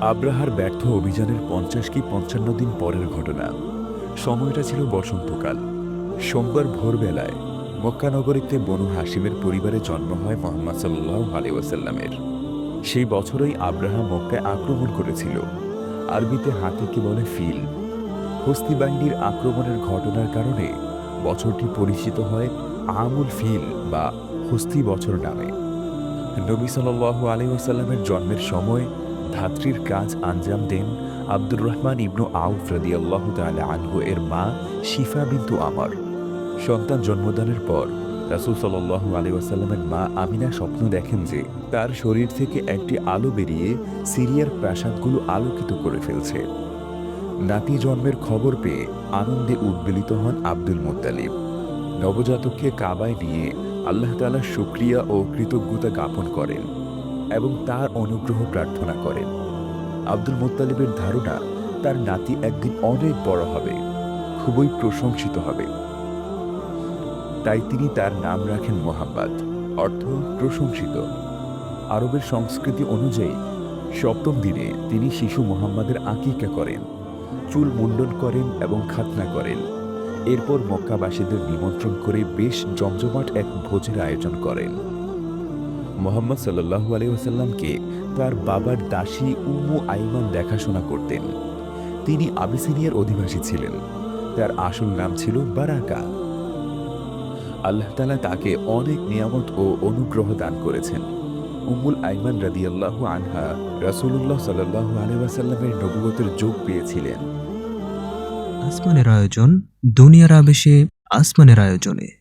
আব্রাহার ব্যর্থ অভিযানের ৫০ কি ৫৫ দিন পরের ঘটনা। সময়টা ছিল বসন্তকাল। সোমবার ভোরবেলায় মক্কা নগরীতে বনু হাশিমের পরিবারে জন্ম হয় মুহাম্মদ সাল্লাল্লাহু আলাইহি ওয়াসাল্লামের। সেই বছরই আব্রাহা মক্কায় আক্রমণ করেছিল। আরবিতে হাতিকে বলে ফিল। হস্তি বাহিনীর আক্রমণের ঘটনার কারণে বছরটি পরিচিত হয় আমুল ফিল বা হস্তি বছর নামে। নবী সাল্লাল্লাহু আলাইহি ওয়াসাল্লামের জন্মের সময় ধাত্রীর কাজ আঞ্জাম দেন আব্দুর রহমান ইবনু আউফ রাদিয়াল্লাহু তাআলা আনহু এর মা শিফা বিনতু আমর। সন্তান জন্মদানের পর রাসূল সাল্লাল্লাহু আলাইহি ওয়াসাল্লামের মা আমিনা স্বপ্ন দেখেন যে তার শরীর থেকে একটি আলো বেরিয়ে সিরিয়ার প্রাসাদগুলো আলোকিত করে ফেলছে। নাতি জন্মের খবর পেয়ে আনন্দে উদ্বেলিত হন আব্দুল মুত্তালিব। নবজাতককে কাবায় নিয়ে আল্লাহ তাআলার শুকরিয়া ও কৃতজ্ঞতা জ্ঞাপন করেন এবং তার অনুগ্রহ প্রার্থনা করেন। আব্দুল মুত্তালিবের ধারণা তার নাতি একদিন অনেক বড় হবে, খুবই প্রশংসিত হবে। তাই তিনি তার নাম রাখেন মুহাম্মদ, অর্থ প্রশংসিত। আরবের সংস্কৃতি অনুযায়ী সপ্তম দিনে তিনি শিশু মুহাম্মাদের আকিকা করেন, চুল মুন্ডন করেন এবং খাতনা করেন। এরপর মক্কাবাসীদের নিমন্ত্রণ করে বেশ জমজমাট এক ভোজের আয়োজন করেন। মুহাম্মদ সাল্লাল্লাহু আলাইহি ওয়াসাল্লামকে তার বাবার দাসী উম্মু আইমান দেখাশোনা করতেন। তিনি আবিসিনিয়ার অধিবাসী ছিলেন। তার আসল নাম ছিল বারাকা। আল্লাহ তাআলা তাকে অনেক নিয়ামত ও অনুগ্রহ দান করেছেন। উম্মুল আইমান রাদিয়াল্লাহু আনহা রাসূলুল্লাহ সাল্লাল্লাহু আলাইহি ওয়াসাল্লামের নবুয়তের যোগ পেয়েছিলেন। আসমানের আয়োজন দুনিয়ার আবেশে আসমানের আয়োজনে।